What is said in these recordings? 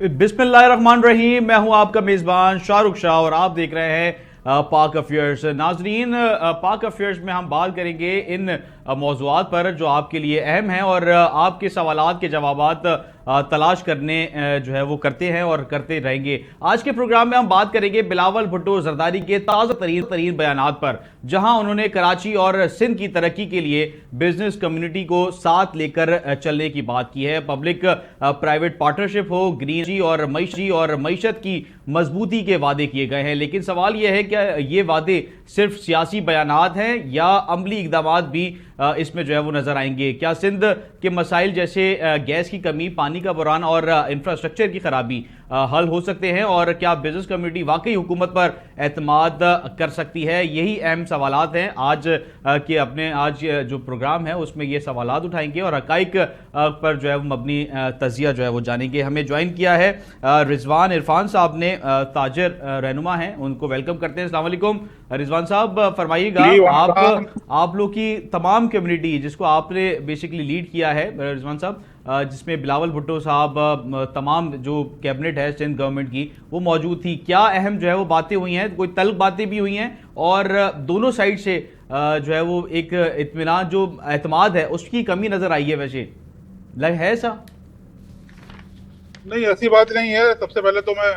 बिस्मिल्लाहिर्रहमानिर्रहीम। मैं हूं आपका मेज़बान शाहरुख शाह और आप देख रहे हैं पाक अफेयर्स। नाजरीन, पाक अफेयर्स में हम बात करेंगे इन मौज़ूआत पर जो आपके लिए अहम हैं और आपके सवालात के जवाबात तलाश करने जो है वो करते हैं और करते रहेंगे। आज के प्रोग्राम में हम बात करेंगे बिलावल भुट्टो जरदारी के ताज़ा तरीन बयानात पर, जहां उन्होंने कराची और सिंध की तरक्की के लिए बिजनेस कम्युनिटी को साथ लेकर चलने की बात की है। पब्लिक प्राइवेट पार्टनरशिप हो, ग्रीन और मईशत की मजबूती के वादे किए गए हैं। लेकिन सवाल यह है कि ये वादे सिर्फ सियासी बयानात हैं या अमली इकदामात भी इसमें जो है वो नजर आएंगे। क्या सिंध के मसाइल जैसे गैस की कमी, पानी का बुरान और इंफ्रास्ट्रक्चर की खराबी हल हो सकते हैं, और क्या बिजनेस कम्युनिटी वाकई हुकूमत पर एतमाद कर सकती है? यही अहम सवालात हैं आज के अपने आज जो प्रोग्राम है उसमें ये सवालात उठाएंगे और हकाइक पर जो है वो मबनी तजिया जो है वो जानेंगे। हमें ज्वाइन किया है रिजवान इरफान साहब ने, ताजिर रहनुमा हैं, उनको वेलकम करते हैं। अस्सलाम वालेकुम रिजवान साहब, फरमाइएगा आप लोग की तमाम कम्युनिटी जिसको आपने बेसिकली लीड किया है रिजवान साहब, जिसमें बिलावल भुट्टो साहब, तमाम जो कैबिनेट है सिंध गवर्नमेंट की वो मौजूद थी, क्या अहम जो है वो बातें हुई हैं? कोई तल्ख बातें भी हुई हैं और दोनों साइड से जो है वो एक इत्मीनान जो एतमाद है उसकी कमी नजर आई है? वैसे है ऐसा? नहीं, ऐसी बात नहीं है। सबसे पहले तो मैं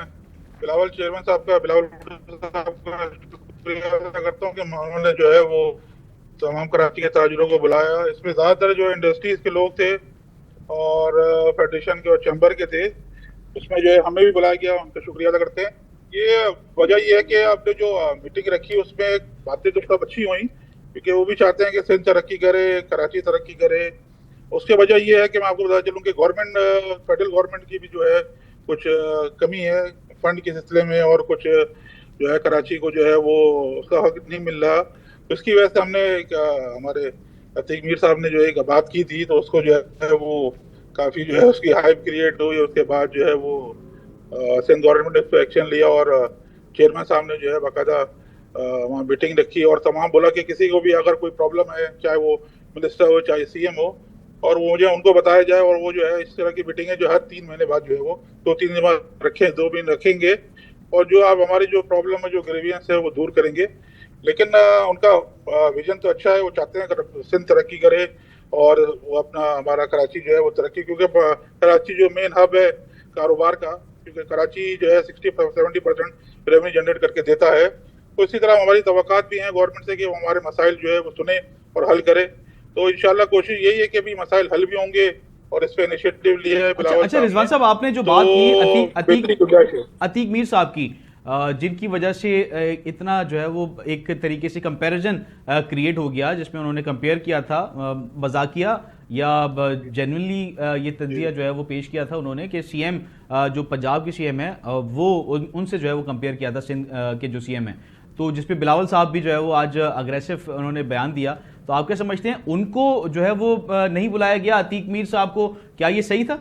बिलावल चेयरमैन साहब का, बिलावल भुट्टो साहब का शुक्रिया अदा करता हूँ कि उन्होंने जो है वो तमाम कराची के ताजिरों को बुलाया। इसमें ज़्यादातर जो इंडस्ट्रीज के लोग थे और फेडरेशन के और चैम्बर के थे, उसमें जो है हमें भी बुलाया गया, उनका शुक्रिया अदा करते हैं। ये वजह ये है कि आपने जो मीटिंग रखी उसमें बातें तो सब अच्छी हुई, क्योंकि वो भी चाहते हैं कि सिंध तरक्की करे, कराची तरक्की करे। उसके वजह ये है कि मैं आपको बता चलूँ कि गवर्नमेंट, फेडरल गवर्नमेंट की भी जो है कुछ कमी है फंड के सिलसिले में, और कुछ जो है कराची को जो है वो उसका हक नहीं मिल रहा। उसकी वजह से हमने हमारे अतीक मीर साहब ने जो एक बात की थी, तो उसको जो है वो काफ़ी जो है उसकी हाइप क्रिएट हुई। उसके बाद जो है वो सिंध गवर्नमेंट ने उस पर एक्शन लिया और चेयरमैन साहब ने जो है बाकायदा वहाँ मीटिंग रखी और तमाम बोला कि किसी को भी अगर कोई प्रॉब्लम है, चाहे वो मिनिस्टर हो चाहे सीएम हो, और वो मुझे उनको बताया जाए। और वो जो है इस तरह की मीटिंगें जो हर 3 महीने बाद जो है वो 2-3 दिन बाद रखें, 2 दिन रखेंगे, और जो आप हमारी जो प्रॉब्लम है, जो ग्रेवियंस है, वो दूर करेंगे। लेकिन उनका विजन तो अच्छा है, वो चाहते हैं कि सिंध तरक्की करे और वो अपना हमारा कराची जो है वो तरक्की, क्योंकि कराची जो मेन हब है कारोबार का, क्योंकि कराची जो है 60-70% रेवेन्यू जनरेट करके देता है। तो इसी तरह हमारी तवक्कात भी हैं गवर्नमेंट से कि वो हमारे मसाइल जो है वो सुने और हल करे। तो इंशाल्लाह कोशिश यही है कि अभी मसाइल हल भी होंगे और इस पे इनिशिएटिव लिया है बिलावल। अच्छा रिजवान साहब, आपने जो बात की अतीक मीर साहब की, जिनकी वजह से इतना जो है वो एक तरीके से कंपैरिजन क्रिएट हो गया, जिसमें उन्होंने कंपेयर किया था मजाकिया या जेन्युइनली ये तज्जिया जो है वो पेश किया था उन्होंने कि सीएम जो पंजाब के सीएम है वो उनसे जो है वो कंपेयर किया था सिंध के जो सीएम है, तो जिसपे बिलावल साहब भी जो है वो आज अग्रेसिव उन्होंने बयान दिया। तो आप क्या समझते हैं, उनको जो है वो नहीं बुलाया गया अतीक मीर साहब को, क्या ये सही था?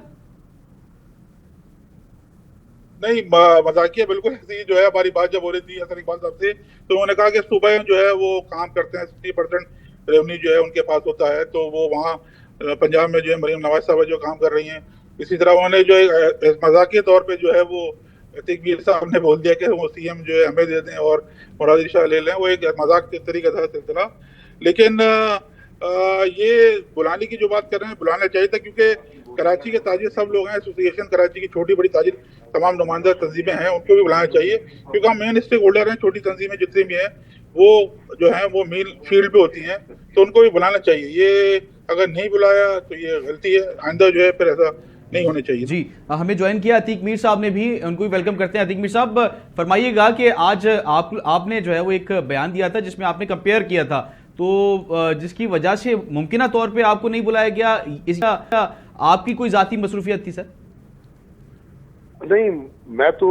नहीं, मजाकिया बिल्कुल ऐसी जो है। हमारी बात जब हो रही थी हसन इकबाल साहब से, तो उन्होंने कहा कि सूबे जो है वो काम करते हैं, 60% रेवेन्यू जो है उनके पास होता है, तो वो वहाँ पंजाब में जो है मरीम नवाज साहब जो काम कर रही हैं। इसी तरह उन्होंने जो है मजाकिया तौर पर जो है वो अतीक मीर साहब ने बोल दिया कि वो सीएम जो है हमें दे दें और मुराद शाह ले लें। वो एक मजाक के तरीका था सिलसिला। लेकिन ये बुलाने की जो बात कर रहे हैं, बुलाना चाहिए था, क्योंकि कराची के ताजिर सब लोग हैं, एसोसिएशन कराची की छोटी बड़ी ताजिर तमाम नुमाइंदा तंजीमें हैं, उनको भी बुलाना चाहिए, क्योंकि हम मेन स्टेक होल्डर हैं। छोटी तंजीमें जितनी भी हैं वो जो हैं वो मेन फील्ड पे होती हैं, तो उनको भी बुलाना चाहिए। ये अगर नहीं बुलाया तो ये गलती है, आइंदा जो है फिर ऐसा नहीं होने चाहिए। जी, हमें ज्वाइन किया अतीक मीर साहब ने भी, उनको भी वेलकम करते हैं। अतीक मीर साहब, फरमाइएगा कि आज आपने जो है वो एक बयान दिया था जिसमें आपने कंपेयर किया था, तो जिसकी वजह से मुमकिन तौर पे आपको नहीं बुलाया गया, इसका आपकी कोई जाती मसरूफियत थी सर? नहीं, मैं तो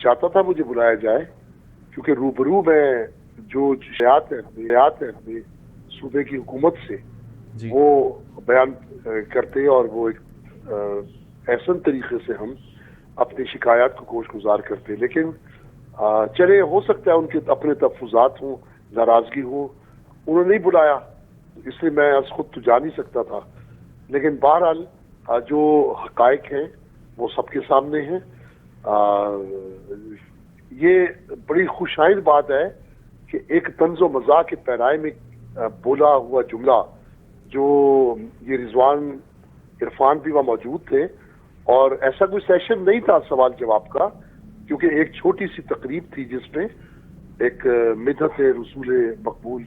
चाहता था मुझे बुलाया जाए, क्योंकि रूबरू में जो शयात है हमें सूबे की हुकूमत से, वो बयान करते और वो एक ऐसा तरीके से हम अपनी शिकायत को गोश गुजार करते। लेकिन चले, हो सकता है उनके अपने तहफ़्फ़ुज़ात हों, नाराज़गी हो, उन्होंने नहीं बुलाया, इसलिए मैं खुद तो जा नहीं सकता था। लेकिन बहरहाल जो हक़ाइक़ हैं وہ سب کے سامنے ہیں. یہ بڑی خوشائند بات ہے کہ ایک طنز و مزاح کے پیرائے میں بولا ہوا جملہ جو یہ رضوان عرفان بھی وہاں موجود تھے اور ایسا کوئی سیشن نہیں تھا سوال جواب کا کیونکہ ایک چھوٹی سی تقریب تھی جس میں ایک مدحت رسول مقبول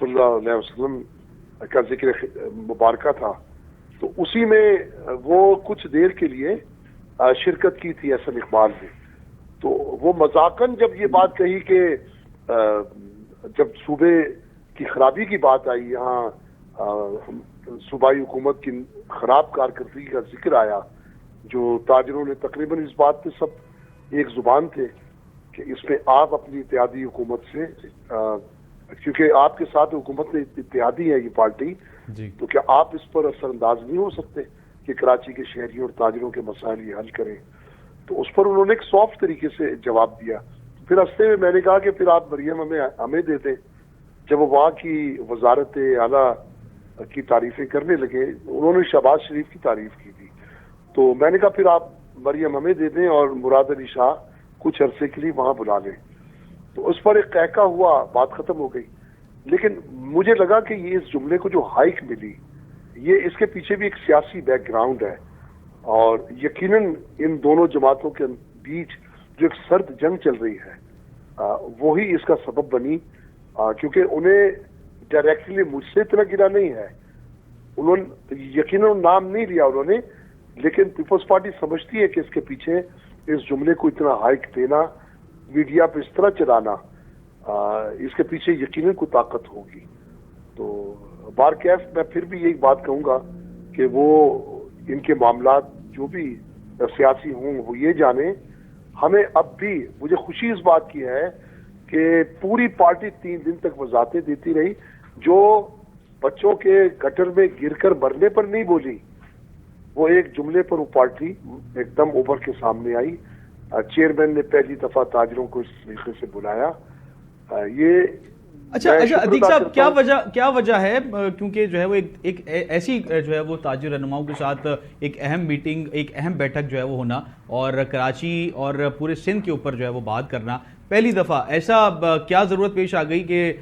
صلی اللہ علیہ وسلم کا ذکر مبارکہ تھا تو اسی میں وہ کچھ دیر کے لیے شرکت کی تھی احسن اقبال نے. تو وہ مذاقاً جب یہ بات کہی کہ جب صوبے کی خرابی کی بات آئی یہاں صوبائی حکومت کی خراب کارکردگی کا ذکر آیا جو تاجروں نے تقریباً اس بات پہ سب ایک زبان تھے کہ اس میں آپ اپنی اتحادی حکومت سے کیونکہ آپ کے ساتھ حکومت میں اتحادی ہے یہ پارٹی جی. تو کیا آپ اس پر اثر انداز نہیں ہو سکتے کہ کراچی کے شہریوں اور تاجروں کے مسائل یہ حل کریں. تو اس پر انہوں نے ایک سافٹ طریقے سے جواب دیا. پھر راستے میں نے کہا کہ پھر آپ مریم ہمیں دے دیں. جب وہ وہاں کی وزارت اعلیٰ کی تعریفیں کرنے لگے انہوں نے شہباز شریف کی تعریف کی تھی تو میں نے کہا پھر آپ مریم ہمیں دے دیں اور مراد علی شاہ کچھ عرصے کے لیے وہاں بلا لیں. تو اس پر ایک قہقہ ہوا بات ختم ہو گئی. لیکن مجھے لگا کہ یہ اس جملے کو جو ہائک ملی یہ اس کے پیچھے بھی ایک سیاسی بیک گراؤنڈ ہے اور یقیناً ان دونوں جماعتوں کے بیچ جو ایک سرد جنگ چل رہی ہے وہی اس کا سبب بنی کیونکہ انہیں ڈائریکٹلی مجھ سے اتنا گرا نہیں ہے. انہوں نے یقیناً نام نہیں لیا انہوں نے لیکن پیپلز پارٹی سمجھتی ہے کہ اس کے پیچھے اس جملے کو اتنا ہائک دینا میڈیا پہ اس طرح چلانا اس کے پیچھے یقیناً کوئی طاقت ہوگی. تو بارکیف میں پھر بھی یہی بات کہوں گا کہ وہ ان کے معاملات جو بھی سیاسی ہوں وہ یہ جانیں. ہمیں اب بھی مجھے خوشی اس بات کی ہے کہ پوری پارٹی 3 دن تک وضاحتیں دیتی رہی جو بچوں کے گٹر میں گر کر مرنے پر نہیں بولی وہ ایک جملے پر وہ پارٹی ایک دم اوبر کے سامنے آئی. چیئرمین نے پہلی دفعہ تاجروں کو اس طریقے سے بلایا. یہ اچھا عتیق صاحب کیا وجہ ہے کیونکہ جو ہے وہ ایک ایسی جو ہے وہ تاجر رہنماؤں کے ساتھ ایک اہم میٹنگ ایک اہم بیٹھک جو ہے وہ ہونا اور کراچی اور پورے سندھ کے اوپر جو ہے وہ بات کرنا پہلی دفعہ ایسا کیا ضرورت پیش آ گئی کہ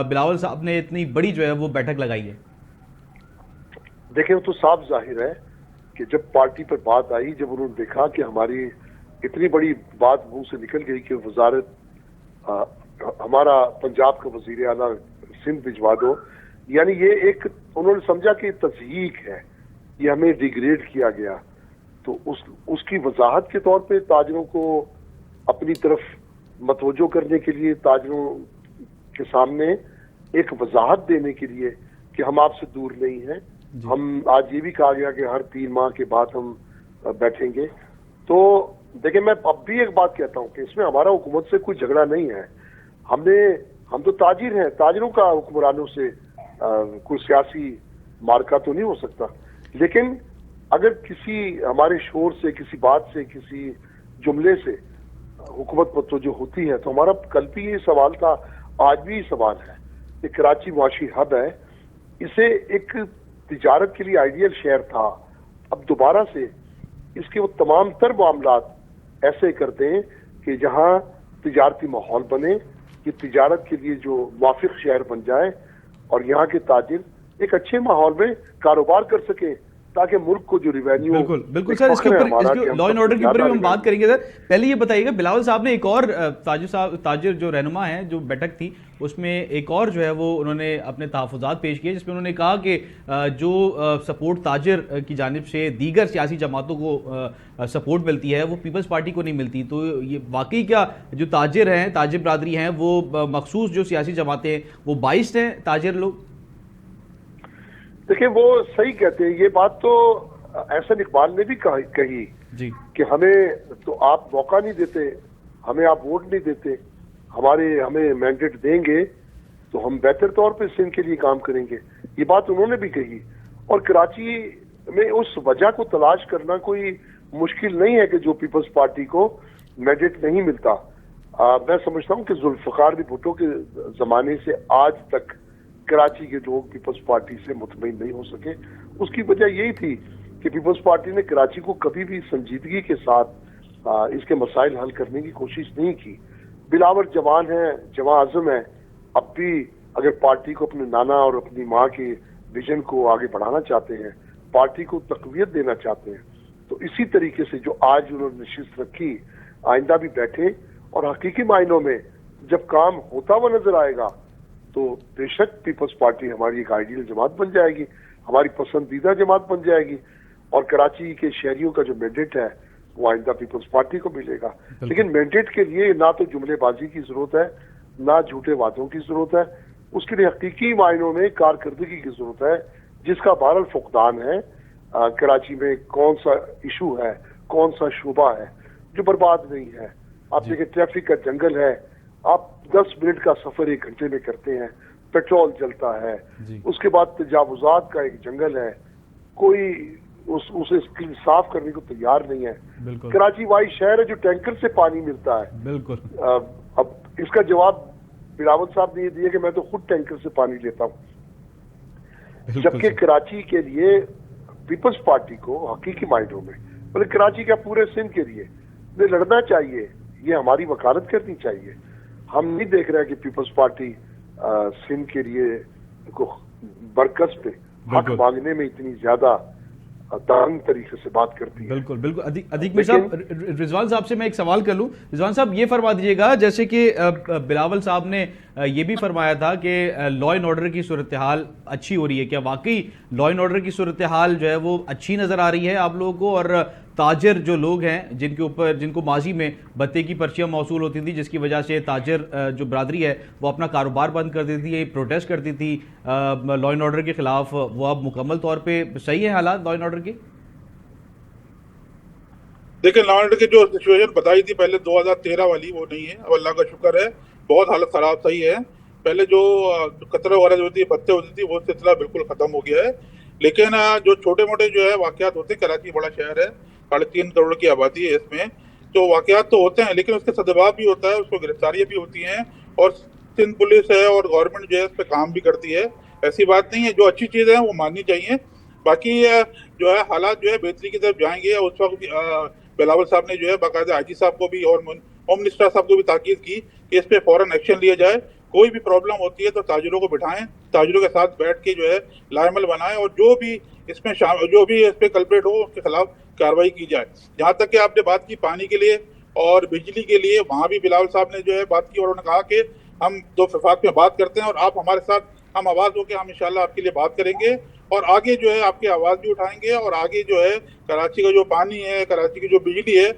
بلاول صاحب نے اتنی بڑی جو ہے وہ بیٹھک لگائی ہے؟ دیکھیں وہ تو صاف ظاہر ہے کہ جب پارٹی پر بات آئی جب انہوں نے دیکھا کہ ہماری اتنی بڑی بات منہ سے نکل گئی کہ وزارت ہمارا پنجاب کا وزیر اعلیٰ سندھ بھجوا دو یعنی یہ ایک انہوں نے سمجھا کہ تضحیق ہے یہ ہمیں ڈیگریڈ کیا گیا. تو اس کی وضاحت کے طور پہ تاجروں کو اپنی طرف متوجہ کرنے کے لیے تاجروں کے سامنے ایک وضاحت دینے کے لیے کہ ہم آپ سے دور نہیں ہیں. ہم آج یہ بھی کہا گیا کہ ہر 3 ماہ کے بعد ہم بیٹھیں گے. تو دیکھیں میں اب بھی ایک بات کہتا ہوں کہ اس میں ہمارا حکومت سے کوئی جھگڑا نہیں ہے. ہم تو تاجر ہیں تاجروں کا حکمرانوں سے کوئی سیاسی مارکا تو نہیں ہو سکتا. لیکن اگر کسی ہمارے شور سے کسی بات سے کسی جملے سے حکومت متوجہ ہوتی ہے تو ہمارا کل بھی یہ سوال تھا آج بھی یہ سوال ہے کہ کراچی معاشی ہب ہے اسے ایک تجارت کے لیے آئیڈیل شہر تھا. اب دوبارہ سے اس کے وہ تمام تر معاملات ایسے کرتے ہیں کہ جہاں تجارتی ماحول بنے یہ تجارت کے لیے جو موافق شہر بن جائے اور یہاں کے تاجر ایک اچھے ماحول میں کاروبار کر سکیں تاکہ ملک کو جو ریوینیو بالکل سر اس کے اوپر لا اینڈ آرڈر کے اوپر بھی ہم بات کریں گے. سر پہلے یہ بتائیے گا بلاول صاحب نے ایک اور تاجر جو رہنما ہیں جو بیٹھک تھی اس میں ایک اور جو ہے وہ انہوں نے اپنے تحفظات پیش کیے جس میں انہوں نے کہا کہ جو سپورٹ تاجر کی جانب سے دیگر سیاسی جماعتوں کو سپورٹ ملتی ہے وہ پیپلز پارٹی کو نہیں ملتی. تو یہ واقعی کیا جو تاجر ہیں تاجر برادری ہیں وہ مخصوص جو سیاسی جماعتیں ہیں وہ باعث ہیں تاجر لوگ؟ دیکھیں وہ صحیح کہتے ہیں یہ بات تو احسن اقبال نے بھی کہی جی کہ ہمیں تو آپ موقع نہیں دیتے ہمیں آپ ووٹ نہیں دیتے ہمیں مینڈیٹ دیں گے تو ہم بہتر طور پہ سندھ کے لیے کام کریں گے. یہ بات انہوں نے بھی کہی اور کراچی میں اس وجہ کو تلاش کرنا کوئی مشکل نہیں ہے کہ جو پیپلز پارٹی کو مینڈیٹ نہیں ملتا. میں سمجھتا ہوں کہ ذوالفقار علی بھٹو کے زمانے سے آج تک کراچی کے لوگ پیپلز پارٹی سے مطمئن نہیں ہو سکے. اس کی وجہ یہی تھی کہ پیپلز پارٹی نے کراچی کو کبھی بھی سنجیدگی کے ساتھ اس کے مسائل حل کرنے کی کوشش نہیں کی. بلاول جوان ہے، جواں عزم ہے، اب بھی اگر پارٹی کو اپنے نانا اور اپنی ماں کے ویژن کو آگے بڑھانا چاہتے ہیں، پارٹی کو تقویت دینا چاہتے ہیں، تو اسی طریقے سے جو آج انہوں نے نشست رکھی آئندہ بھی بیٹھے اور حقیقی معنوں میں جب کام ہوتا ہوا نظر آئے گا تو بے شک پیپلز پارٹی ہماری ایک آئیڈیل جماعت بن جائے گی، ہماری پسندیدہ جماعت بن جائے گی، اور کراچی کے شہریوں کا جو مینڈیٹ ہے وہ آئندہ پیپلز پارٹی کو ملے گا. لیکن مینڈیٹ کے لیے نہ تو جملے بازی کی ضرورت ہے، نہ جھوٹے وعدوں کی ضرورت ہے، اس کے لیے حقیقی معنوں میں کارکردگی کی ضرورت ہے، جس کا بہرحال فقدان ہے. کراچی میں کون سا ایشو ہے، کون سا شعبہ ہے جو برباد نہیں ہے؟ آپ دیکھیں ٹریفک کا جنگل ہے، آپ 10 منٹ کا سفر 1 گھنٹے میں کرتے ہیں، پیٹرول جلتا ہے، اس کے بعد تجاوزات کا ایک جنگل ہے، کوئی اسے صاف کرنے کو تیار نہیں ہے. کراچی وائی شہر ہے جو ٹینکر سے پانی ملتا ہے. بالکل. اب اس کا جواب بلاول صاحب نے یہ دیا کہ میں تو خود ٹینکر سے پانی لیتا ہوں. جبکہ کراچی کے لیے پیپلز پارٹی کو حقیقی معنوں میں بلکہ کراچی کا پورے سندھ کے لیے لڑنا چاہیے، یہ ہماری وکالت کرنی چاہیے. ہم نہیں دیکھ رہے کہ پیپلز پارٹی سندھ کے لیے برکس پہ حق مانگنے میں اتنی زیادہ تنگ طریقے سے بات کرتی ہے. بالکل بالکل. ادیک میں صاحب، رضوان صاحب سے میں ایک سوال کر لوں. رضوان صاحب یہ فرما دیجیے گا، جیسے کہ بلاول صاحب نے یہ بھی فرمایا تھا کہ لا اینڈ آرڈر کی صورتحال اچھی ہو رہی ہے، کیا واقعی لا اینڈ آرڈر کی صورتحال جو ہے وہ اچھی نظر آ رہی ہے آپ لوگوں کو؟ اور تاجر جو لوگ ہیں جن کو ماضی میں بتے کی پرچیاں موصول ہوتی تھی، جس کی وجہ سے تاجر جو برادری ہے وہ اپنا کاروبار بند کر دیتی تھی، پروٹیسٹ کرتی تھی لا اینڈ آرڈر کے خلاف، وہ اب مکمل طور پہ صحیح ہے حالات لا اینڈ آرڈر کے؟ دیکھیں لا اینڈ آرڈر کی جو سچویشن بتائی تھی پہلے 2013 والی وہ نہیں ہے، اب اللہ کا شکر ہے بہت حالت خراب صحیح ہے. پہلے جو قطرہ وغیرہ جو ہوتی بتیں ہوتی تھی وہ سلسلہ بالکل ختم ہو گیا ہے. لیکن جو چھوٹے موٹے جو ہے واقعات ہوتے ہیں، کراچی بڑا شہر ہے، 3.5 کروڑ کی آبادی ہے، اس میں تو واقعات تو ہوتے ہیں، لیکن اس کے سدباب بھی ہوتا ہے، اس کو گرفتاریاں بھی ہوتی ہیں، اور سندھ پولیس ہے اور گورنمنٹ جو ہے اس پہ کام بھی کرتی ہے. ایسی بات نہیں ہے، جو اچھی چیزیں ہیں وہ ماننی چاہیے. باقی جو ہے حالات جو ہے بہتری کی طرف جائیں گے. اس وقت بلاول صاحب نے جو ہے باقاعدہ آئی جی صاحب کو بھی اور ہوم منسٹر صاحب کو بھی تاکید کی کہ اس پہ فوراً ایکشن لیا جائے. کوئی بھی پرابلم ہوتی ہے تو تاجروں کو بٹھائیں، تاجروں کے ساتھ بیٹھ کے جو ہے لائمل بنائیں، اور جو بھی اس میں جو بھی اس پہ کلپریٹ ہو اس کے خلاف کارروائی کی جائے. جہاں تک کہ آپ نے بات کی پانی کے لیے اور بجلی کے لیے، وہاں بھی بلاول صاحب نے جو ہے بات کی، اور انہوں نے کہا کہ ہم 2 وفاق میں بات کرتے ہیں اور آپ ہمارے ساتھ ہم آواز ہو کے ہم انشاءاللہ آپ کے لیے بات کریں گے، اور آگے جو ہے آپ کی آواز بھی اٹھائیں گے، اور آگے جو ہے کراچی کا جو پانی ہے، کراچی کی جو بجلی ہے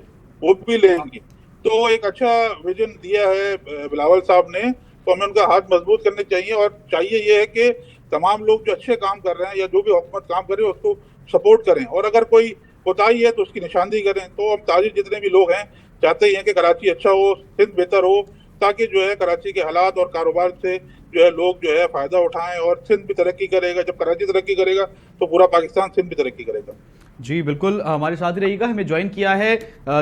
وہ بھی لیں گے. تو ایک اچھا ویژن دیا ہے بلاول صاحب نے، تو ہمیں ان کا ہاتھ مضبوط کرنے چاہیے، اور چاہیے یہ ہے کہ تمام لوگ جو اچھے کام کر رہے ہیں یا جو بھی حکومت کام کر رہی ہے اس کو سپورٹ کریں، اور اگر کوئی کوتاہی ہے تو اس کی نشاندہی کریں. تو ہم تاجر جتنے بھی لوگ ہیں چاہتے ہی ہیں کہ کراچی اچھا ہو، سندھ بہتر ہو، تاکہ جو ہے کراچی کے حالات اور کاروبار سے جو ہے لوگ جو ہے فائدہ اٹھائیں، اور سندھ بھی ترقی کرے گا. جب کراچی ترقی کرے گا تو پورا پاکستان سندھ بھی ترقی کرے گا. جی بالکل، ہمارے ساتھ رہیے گا. ہمیں جوائن کیا ہے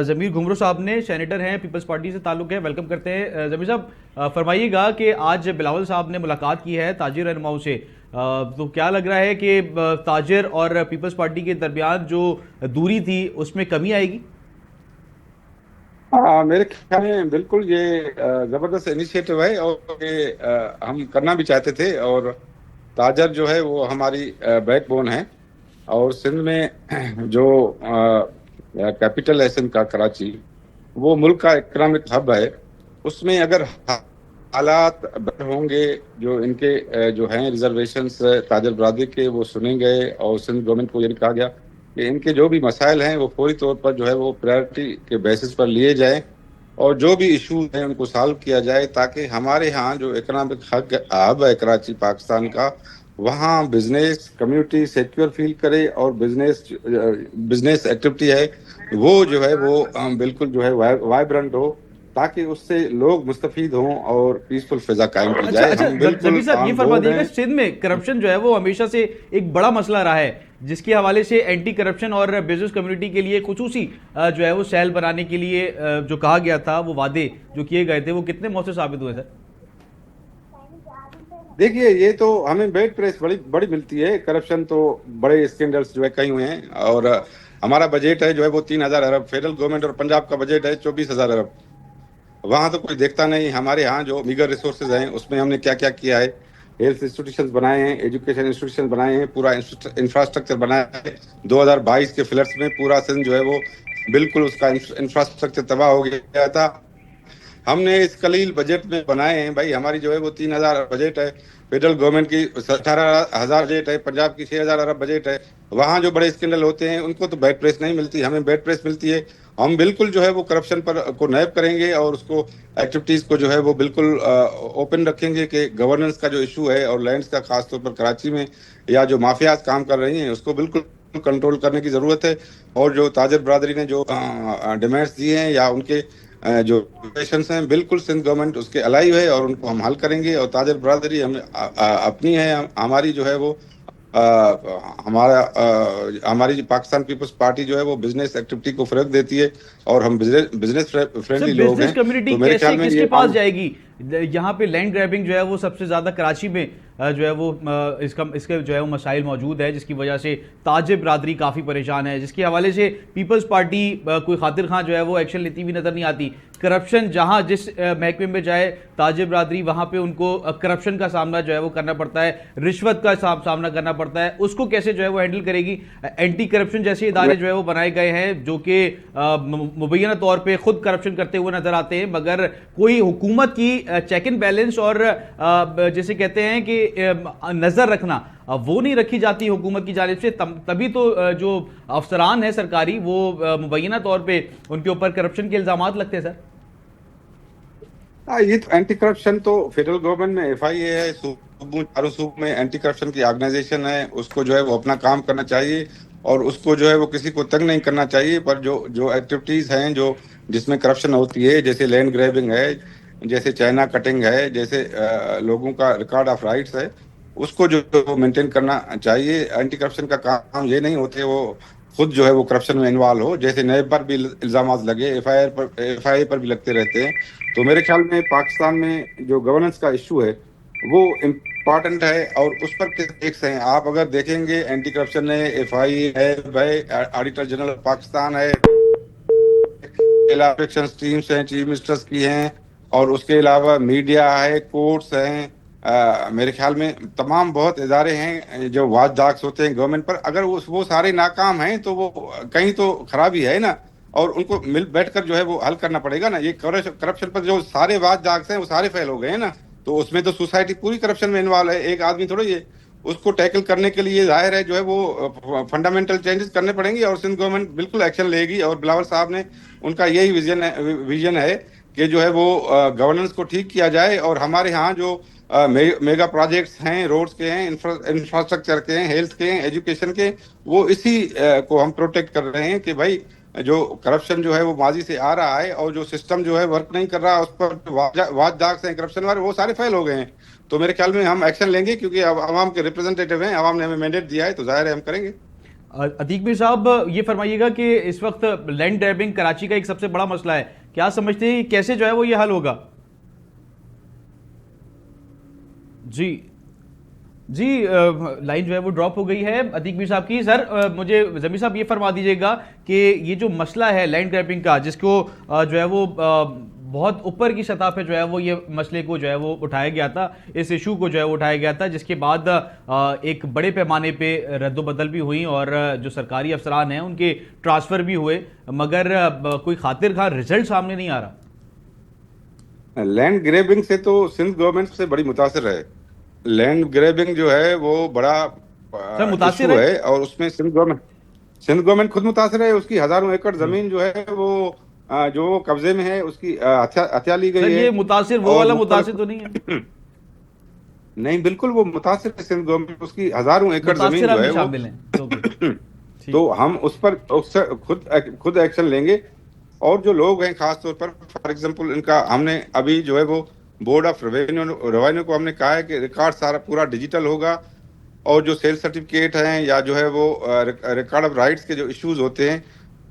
ضمیر گھمرو صاحب نے، سینیٹر ہیں، پیپلز پارٹی سے تعلق ہے. ویلکم کرتے ہیں ضمیر صاحب. فرمائیے گا کہ آج بلاول صاحب نے ملاقات کی ہے تاجر رہنماؤں سے، تو کیا لگ رہا ہے کہ تاجر اور پیپلز پارٹی کے درمیان جو دوری تھی اس میں کمی آئے گی؟ میرے خیال میں بالکل یہ زبردست انیشیٹو ہے، اور یہ ہم کرنا بھی چاہتے تھے. اور تاجر جو ہے وہ ہماری بیک بون ہے، اور سندھ میں جو کیپٹل ہے سندھ کا کراچی، وہ ملک کا اکنامک ہب ہے. اس میں اگر حالات بہتر ہوں گے، جو ان کے جو ہیں ریزرویشنس تاجر برادری کے وہ سنیں گئے، اور سندھ گورنمنٹ کو یہ کہا گیا کہ ان کے جو بھی مسائل ہیں وہ فوری طور پر جو ہے وہ پرائرٹی کے بیسس پر لیے جائیں، اور جو بھی ایشوز ہیں ان کو سالو کیا جائے، تاکہ ہمارے ہاں جو اکنامک ہب ہے کراچی پاکستان کا، وہاں بزنس کمیونٹی سیکیور فیل کرے، اور بزنس ایکٹیویٹی ہے وہ جو ہے وہ بالکل جو ہے وائبرنٹ ہو، تاکہ اس سے لوگ مستفید ہوں اور پیسفل فضا قائم کی جائے. اچھا ضمیر صاحب یہ فرما دیجیے گا، سندھ میں کرپشن جو ہے وہ ہمیشہ سے ایک بڑا مسئلہ رہا ہے، جس کے حوالے سے اینٹی کرپشن اور بزنس کمیونٹی کے لیے خصوصی جو ہے وہ سیل بنانے کے لیے جو کہا گیا تھا، وہ وعدے جو کیے گئے تھے وہ کتنے مؤثر ثابت ہوئے سر؟ देखिए ये तो हमें बेड प्रेस बड़ी बड़ी मिलती है, करप्शन तो बड़े स्कैंडल्स जो है कई हुए हैं, और हमारा बजट है जो है वो 3,000 अरब, फेडरल गवर्नमेंट और पंजाब का बजट है 24,000 अरब। वहां तो कोई देखता नहीं। हमारे यहाँ जो मीगर रिसोर्सेज हैं उसमें हमने क्या क्या किया है, हेल्थ इंस्टीट्यूशन बनाए हैं, एजुकेशन इंस्टीट्यूशन बनाए हैं, पूरा इंफ्रास्ट्रक्चर बनाया है। 2022 के फ्लड्स में पूरा सिंध जो है वो बिल्कुल उसका इंफ्रास्ट्रक्चर तबाह हो गया था। हमने इस कलील बजट में बनाए हैं भाई, हमारी जो है वो 3,000 बजट है, फेडरल गवर्नमेंट की 18,000 बजट है, पंजाब की 6,000 अरब बजट है। वहाँ जो बड़े स्कैंडल होते हैं उनको तो बेड प्रेस नहीं मिलती, हमें बेड प्रेस मिलती है। हम बिल्कुल जो है वो करप्शन पर को नैब करेंगे और उसको एक्टिविटीज को जो है वो बिल्कुल ओपन रखेंगे कि गवर्नेंस का जो इशू है और लैंड्स का खासतौर पर कराची में या जो माफियाज काम कर रही हैं उसको बिल्कुल कंट्रोल करने की जरूरत है। और जो ताजर बरादरी ने जो डिमांड्स दिए हैं या उनके जो पेशेंट्स हैं, बिल्कुल सिंध गवर्नमेंट उसके अलाइव है और उनको हम हल करेंगे। और ताजर बरादरी हम अपनी है, हमारी जो है वो हमारी जो पाकिस्तान पीपल्स पार्टी जो है वो बिजनेस एक्टिविटी को फरोग देती है और हम बिजनेस फ्रेंडली लोग हैं। कम्युनिटी तो मेरे कैसे ख्याल में किसके ये पास जाएगी? यहाँ पे लैंड ग्रैबिंग जो है वो सबसे ज्यादा कराची में जो है वो इसके जो है वो मसाइल मौजूद है, जिसकी वजह से ताजिर बरादरी काफ़ी परेशान है, जिसके हवाले से पीपल्स पार्टी कोई खातिर खां जो है वो एक्शन लेती हुई नज़र नहीं आती। करप्शन जहाँ जिस महकमे में जाए ताजिर बरादरी वहाँ पे उनको करप्शन का सामना जो है वो करना पड़ता है, रिश्वत का सामना करना पड़ता है। उसको कैसे जो है वो हैंडल करेगी? एंटी करप्शन जैसे इदारे जो है वो बनाए गए हैं जो कि मुबैना तौर पर खुद करप्शन करते हुए नजर आते हैं, मगर कोई हुकूमत की चेक एंड बैलेंस और जैसे कहते हैं कि नजर रखना वो नहीं रखी जाती हुकूमत की जानिब से। तभी तो जो अफसरान है सरकारी वो मुबैना तौर पे उनके ऊपर करप्शन के इल्जामात लगते हैं। सर ये तो एंटी करप्शन तो फेडरल गवर्नमेंट में FIA है, चारों सूबों में एंटी करप्शन की ऑर्गेनाइजेशन है, उसको जो है वो अपना काम करना चाहिए और उसको जो है वो किसी को तंग नहीं करना चाहिए। पर जो एक्टिविटीज हैं जो जिसमें करप्शन होती है, जैसे लैंड ग्रैबिंग है, जैसे चाइना कटिंग है, जैसे लोगों का रिकॉर्ड ऑफ राइट्स है, उसको जो मेंटेन करना चाहिए। एंटी करप्शन का काम ये नहीं होते वो खुद जो है वो करप्शन में इन्वॉल्व हो। जैसे नैब पर भी इल्जामात लगे, FIA पर भी लगते रहते हैं। तो मेरे ख्याल में पाकिस्तान में जो गवर्नेंस का इशू है वो इम्पॉर्टेंट है और उस पर केस हैं। आप अगर देखेंगे एंटी करप्शन है, FIA है, भाई ऑडिटर जनरल पाकिस्तान है, इलेक्शन टीम्स हैं, चीफ मिनिस्टर्स की हैं, और उसके अलावा मीडिया है, कोर्ट्स हैं, मेरे ख्याल में तमाम बहुत इदारे हैं जो वाच डॉग्स होते हैं गवर्नमेंट पर। अगर वो सारे नाकाम हैं तो वो कहीं तो खराबी है ना, और उनको मिल बैठकर जो है वो हल करना पड़ेगा ना। ये करप्शन पर जो सारे वाच डॉग्स हैं वो सारे फेल हो गए हैं ना, तो उसमें तो सोसाइटी पूरी करप्शन में इन्वॉल्व है, एक आदमी थोड़ा। ये उसको टैकल करने के लिए जाहिर है जो है वो फंडामेंटल चेंजेस करने पड़ेंगे और सिंध गवर्नमेंट बिल्कुल एक्शन लेगी। और बिलावल साहब ने उनका यही विजन है कि जो है वो गवर्नेंस को ठीक किया जाए और हमारे यहाँ जो मेगा प्रोजेक्ट्स हैं, रोड्स के हैं, इंफ्रास्ट्रक्चर के हैं, हेल्थ के हैं, एजुकेशन के, वो इसी को हम प्रोटेक्ट कर रहे हैं कि भाई जो करप्शन जो है वो माजी से आ रहा है और जो सिस्टम जो है वर्क नहीं कर रहा, उस पर वाच डॉग्स हैं करप्शन वाले, वो सारे फेल हो गए हैं। तो मेरे ख्याल में हम एक्शन लेंगे क्योंकि अब आवाम के रिप्रेजेंटेटिव हैं, आवाम ने हमें मैंडेट दिया है, तो जाहिर है हम करेंगे। अतीक मीर साहब, ये फरमाइएगा कि इस वक्त लैंड ग्रैबिंग कराची का एक सबसे बड़ा मसला है, क्या समझते हैं कैसे जो है वो ये हल होगा? जी लाइन जो है वो ड्रॉप हो गई है अतीक मीर साहब की। सर मुझे जमीर साहब ये फरमा दीजिएगा कि ये जो मसला है लैंड ग्रैबिंग का, जिसको जो है वो बहुत ऊपर की सतह पे जो है वो ये मसले को जो है वो उठाया गया था, इस इशू को जो है वो उठाया गया था, जिसके बाद एक बड़े पैमाने पे रद्दोबदल भी हुई और जो सरकारी अफसरान हैं उनके ट्रांसफ़र भी हुए, मगर कोई खातिर खां रिजल्ट सामने नहीं आ रहा। लैंड ग्रैबिंग से तो सिंध गवर्नमेंट से बड़ी मुतासिर है। लैंड ग्रैबिंग जो है वो बड़ा मुतासिर है और उसमें सिंध गवर्नमेंट खुद मुतासिर है। उसकी हजारों एकड़ जमीन जो है वो जो कब्जे में है उसकी हत्या ली गई है। ये मुतासिर वो वाला मुतासिर तो नहीं है? नहीं, बिल्कुल वो मुतासिर है सिंध गवर्नमेंट, उसकी हजारों एकड़ जमीन जो है वो तो हम उस पर खुद एक्शन लेंगे। और जो लोग हैं खास तौर पर, फॉर एग्जांपल, इनका हमने अभी जो है वो बोर्ड ऑफ रेवेन्यू को हमने कहा है कि रिकॉर्ड सारा पूरा डिजिटल होगा और जो सेल सर्टिफिकेट हैं या जो है वो रिकॉर्ड ऑफ राइट्स के जो इश्यूज होते हैं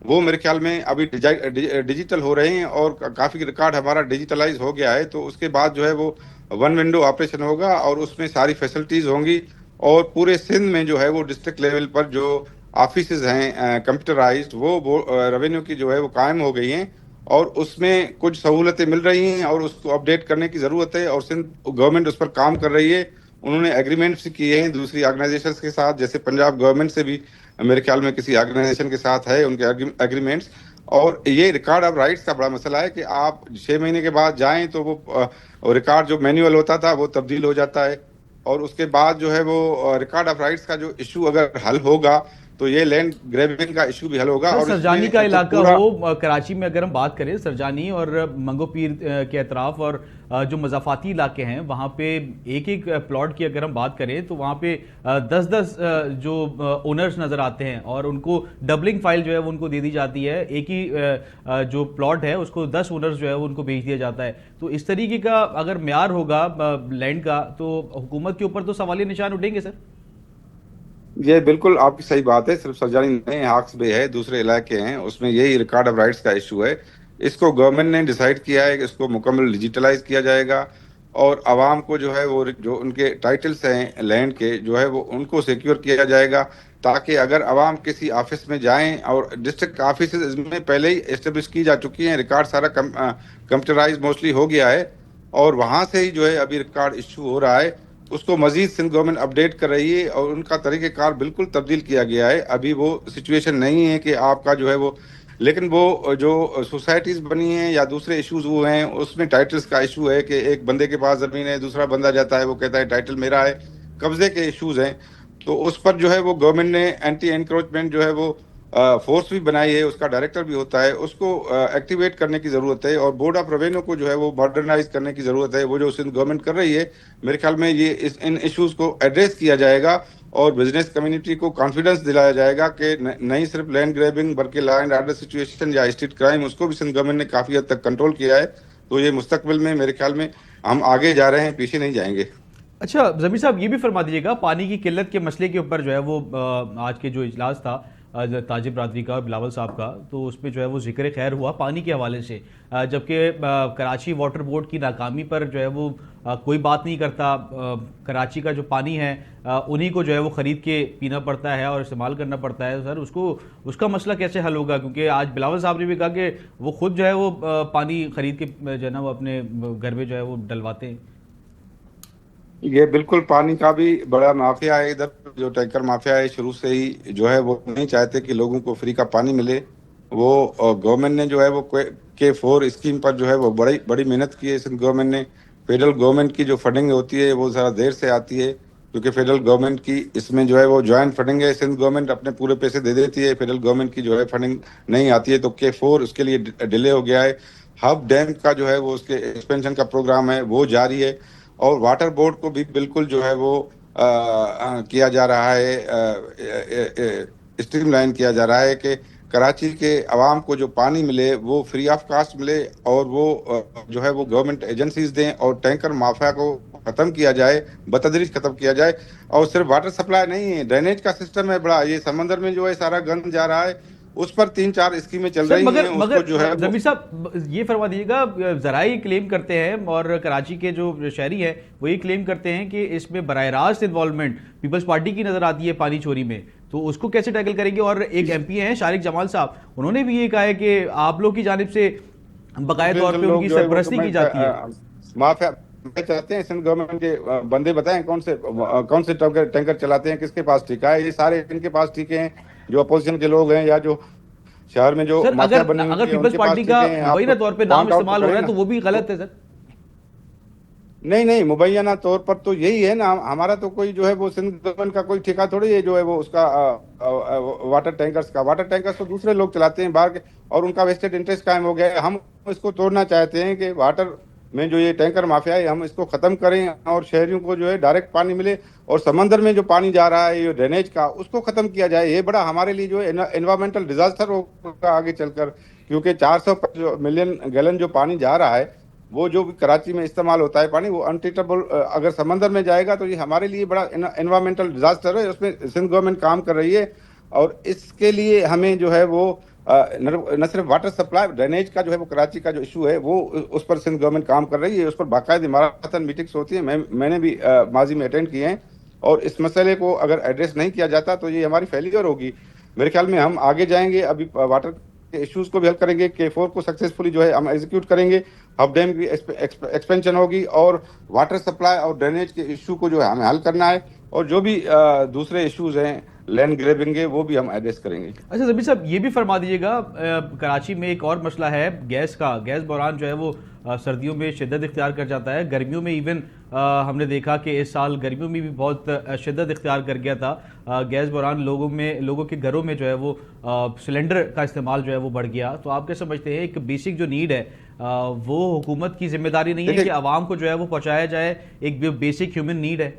वो मेरे ख्याल में अभी डिजिटल हो रहे हैं और काफ़ी रिकॉर्ड हमारा डिजिटलाइज हो गया है। तो उसके बाद जो है वो ون ونڈو آپریشن ہوگا اور اس میں ساری فیسلٹیز ہوں گی، اور پورے سندھ میں جو ہے وہ ڈسٹرکٹ لیول پر جو آفیسز ہیں کمپیوٹرائزڈ وہ ریونیو کی جو ہے وہ قائم ہو گئی ہیں، اور اس میں کچھ سہولتیں مل رہی ہیں اور اس کو اپڈیٹ کرنے کی ضرورت ہے، اور سندھ گورنمنٹ اس پر کام کر رہی ہے. انہوں نے ایگریمنٹس کیے ہیں دوسری آرگنائزیشنز کے ساتھ، جیسے پنجاب گورنمنٹ سے بھی میرے خیال میں کسی آرگنائزیشن کے ساتھ ہے ان کے ایگریمنٹس. اور یہ ریکارڈ آف رائٹس کا بڑا مسئلہ ہے کہ آپ 6 مہینے کے بعد جائیں تو وہ ریکارڈ جو مینول ہوتا تھا وہ تبدیل ہو جاتا ہے، اور اس کے بعد جو ہے وہ ریکارڈ آف رائٹس کا جو ایشو اگر حل ہوگا تو یہ لینڈ گریبنگ کا ایشو بھی حل ہوگا. اور سرجانی کا علاقہ ہو کراچی میں، اگر ہم بات کریں سرجانی اور منگو پیر کے اطراف اور جو مضافاتی علاقے ہیں وہاں پہ ایک ایک پلاٹ کی اگر ہم بات کریں تو وہاں پہ 10 جو اونرز نظر آتے ہیں، اور ان کو ڈبلنگ فائل جو ہے وہ ان کو دے دی جاتی ہے. ایک ہی جو پلاٹ ہے اس کو 10 اونرز جو ہے وہ ان کو بھیج دیا جاتا ہے. تو اس طریقے کا اگر معیار ہوگا لینڈ کا تو حکومت کے اوپر تو سوالیہ نشان اٹھیں گے سر. یہ بالکل آپ کی صحیح بات ہے. صرف سرجانی نہیں، ہاکس بے ہے، دوسرے علاقے ہیں، اس میں یہی ریکارڈ آف رائٹس کا ایشو ہے. اس کو گورنمنٹ نے ڈیسائیڈ کیا ہے کہ اس کو مکمل ڈیجیٹلائز کیا جائے گا، اور عوام کو جو ہے وہ جو ان کے ٹائٹلز ہیں لینڈ کے جو ہے وہ ان کو سیکیور کیا جائے گا، تاکہ اگر عوام کسی آفس میں جائیں، اور ڈسٹرکٹ آفیسز میں پہلے ہی اسٹیبلش کی جا چکی ہیں، ریکارڈ سارا کمپیوٹرائز موسٹلی ہو گیا ہے، اور وہاں سے ہی جو ہے ابھی ریکارڈ ایشو ہو رہا ہے. اس کو مزید سندھ گورنمنٹ اپڈیٹ کر رہی ہے، اور ان کا طریقہ کار بالکل تبدیل کیا گیا ہے. ابھی وہ سچویشن نہیں ہے کہ آپ کا جو ہے وہ، لیکن وہ جو سوسائٹیز بنی ہیں یا دوسرے ایشوز وہ ہیں، اس میں ٹائٹلز کا ایشو ہے کہ ایک بندے کے پاس زمین ہے، دوسرا بندہ جاتا ہے وہ کہتا ہے ٹائٹل میرا ہے، قبضے کے ایشوز ہیں. تو اس پر جو ہے وہ گورنمنٹ نے اینٹی انکروچمنٹ جو ہے وہ فورس بھی بنائی ہے، اس کا ڈائریکٹر بھی ہوتا ہے، اس کو ایکٹیویٹ کرنے کی ضرورت ہے، اور بورڈ آف ریونیو کو جو ہے وہ ماڈرنائز کرنے کی ضرورت ہے. وہ جو سندھ گورنمنٹ کر رہی ہے، میرے خیال میں یہ ان ایشوز کو ایڈریس کیا جائے گا، اور بزنس کمیونٹی کو کانفیڈنس دلایا جائے گا کہ نہیں صرف لینڈ گریبنگ بلکہ لا اینڈ آرڈر سچویشن یا اسٹریٹ کرائم، اس کو بھی سندھ گورنمنٹ نے کافی حد تک کنٹرول کیا ہے. تو یہ مستقبل میں میرے خیال میں ہم آگے جا رہے ہیں، پیچھے نہیں جائیں گے. اچھا ضمیر صاحب، یہ بھی فرما دیجیے گا پانی کی قلت کے مسئلے کے اوپر جو ہے وہ آج کے جو اجلاس تھا تاجر برادری کا اور بلاول صاحب کا، تو اس میں جو ہے وہ ذکر خیر ہوا پانی کے حوالے سے، جبکہ کراچی واٹر بورڈ کی ناکامی پر جو ہے وہ کوئی بات نہیں کرتا. کراچی کا جو پانی ہے انہی کو جو ہے وہ خرید کے پینا پڑتا ہے اور استعمال کرنا پڑتا ہے. سر اس کا مسئلہ کیسے حل ہوگا؟ کیونکہ آج بلاول صاحب نے بھی کہا کہ وہ خود جو ہے وہ پانی خرید کے جو ہے نا وہ اپنے گھر میں جو ہے وہ ڈلواتے ہیں. یہ بالکل پانی کا بھی بڑا مافیا ہے ادھر، جو ٹینکر مافیا ہے شروع سے ہی جو ہے وہ نہیں چاہتے کہ لوگوں کو فری کا پانی ملے. وہ گورنمنٹ نے جو ہے وہ K4 اسکیم پر جو ہے وہ بڑی محنت کی ہے سندھ گورنمنٹ نے. فیڈرل گورنمنٹ کی جو فنڈنگ ہوتی ہے وہ ذرا دیر سے آتی ہے، کیونکہ فیڈرل گورنمنٹ کی اس میں جو ہے وہ جوائنٹ فنڈنگ ہے. سندھ گورنمنٹ اپنے پورے پیسے دے دیتی ہے، فیڈرل گورنمنٹ کی جو ہے فنڈنگ نہیں آتی ہے، تو K4 اس کے لیے ڈیلے ہو گیا ہے. ہب ڈیم کا جو ہے وہ اس کے ایکسپینشن کا پروگرام ہے وہ جاری ہے، اور واٹر بورڈ کو بھی بالکل جو ہے وہ کیا جا رہا ہے، اسٹریم لائن کیا جا رہا ہے کہ کراچی کے عوام کو جو پانی ملے وہ فری آف کاسٹ ملے، اور وہ جو ہے وہ گورنمنٹ ایجنسیز دیں، اور ٹینکر مافیا کو ختم کیا جائے، بتدریج ختم کیا جائے. اور صرف واٹر سپلائی نہیں ہے، ڈرینیج کا سسٹم ہے بڑا. یہ سمندر میں جو ہے سارا گند جا رہا ہے، اس پر 3-4 اسکیمیں چل رہی ہیں. مگر ضمیر صاحب یہ فرما دیجیے گا، ذرائع کلیم کرتے ہیں اور کراچی کے جو شہری ہیں وہ یہ کلیم کرتے ہیں کہ اس میں براہ راست انوالومنٹ پیپلز پارٹی کی نظر آتی ہے پانی چوری میں، تو اس کو کیسے ٹیکل کریں گے؟ اور ایک MP ہیں شارق جمال صاحب، انہوں نے بھی یہ کہا ہے کہ آپ لوگ کی جانب سے باقاعدہ طور پہ ان کی سرپرستی کی جاتی ہے. مافیا چاہتے ہیں سندھ گورنمنٹ کے بندے بتائیں کون سے ٹینکر چلاتے ہیں، کس کے پاس ٹھیکہ ہے؟ یہ سارے ان کے پاس ٹھیکے ہیں جو اپوزیشن کے لوگ ہیں یا جو شہر میں جو اگر پیپلز پارٹی کا مبینہ طور پہ نام استعمال ہو رہا ہے تو وہ بھی غلط ہے. سر نہیں، مبینہ طور پر تو یہی ہے نا. ہمارا تو کوئی جو ہے وہ سندھ گورنمنٹ کا کوئی ٹھیکہ تھوڑی ہے جو ہے وہ اس کا واٹر ٹینکرز تو دوسرے لوگ چلاتے ہیں باہر کے، اور ان کا ویسٹڈ انٹرسٹ قائم ہو گیا ہے. ہم اس کو توڑنا چاہتے ہیں کہ واٹر میں جو یہ ٹینکر مافیا ہے ہم اس کو ختم کریں، اور شہریوں کو جو ہے ڈائریکٹ پانی ملے، اور سمندر میں جو پانی جا رہا ہے یہ ڈرینیج کا اس کو ختم کیا جائے. یہ بڑا ہمارے لیے جو ہے انوائرمنٹل ڈیزاسٹر ہوگا آگے چل کر، کیونکہ 400 ملین گیلن جو پانی جا رہا ہے وہ جو بھی کراچی میں استعمال ہوتا ہے پانی، وہ انٹریٹیبل اگر سمندر میں جائے گا تو یہ ہمارے لیے بڑا انوائرمنٹل ڈیزاسٹر ہے. اس میں سندھ گورنمنٹ کام کر رہی ہے، اور اس کے لیے ہمیں جو ہے وہ न सिर्फ वाटर सप्लाई, ड्रेनेज का जो है वो कराची का जो इशू है वो उस पर सिंध गवर्नमेंट काम कर रही है, उस पर बाकायदा मैराथन मीटिंग्स होती है, मैंने भी माजी में अटेंड किए हैं, और इस मसले को अगर एड्रेस नहीं किया जाता तो ये हमारी फेलियर होगी। मेरे ख्याल में हम आगे जाएंगे, अभी वाटर के इश्यूज को भी हल करेंगे, K4 को सक्सेसफुली जो है हम एग्जीक्यूट करेंगे, हब डैम की एक्सपेंशन होगी, और वाटर सप्लाई और ड्रेनेज के इशू को जो है हमें हल करना है, और जो भी दूसरे इश्यूज हैं लैंड ग्रैबिंग के वो भी हम एड्रेस करेंगे। अच्छा ज़बीर साहब, ये भी फरमा दीजिएगा, कराची में एक और मसला है गैस का। गैस बहरान जो है वो सर्दियों में शिद्दत इख्तियार कर जाता है, गर्मियों में इवन हमने देखा कि इस साल गर्मियों में भी बहुत शिद्दत इख्तियार कर गया था गैस बहरान। लोगों के घरों में जो है वो सिलेंडर का इस्तेमाल जो है वो बढ़ गया। तो आप क्या समझते हैं, एक बेसिक जो नीड है वो हुकूमत की जिम्मेदारी नहीं है कि आवाम को जो है वो पहुँचाया जाए, एक बेसिक ह्यूमन नीड है?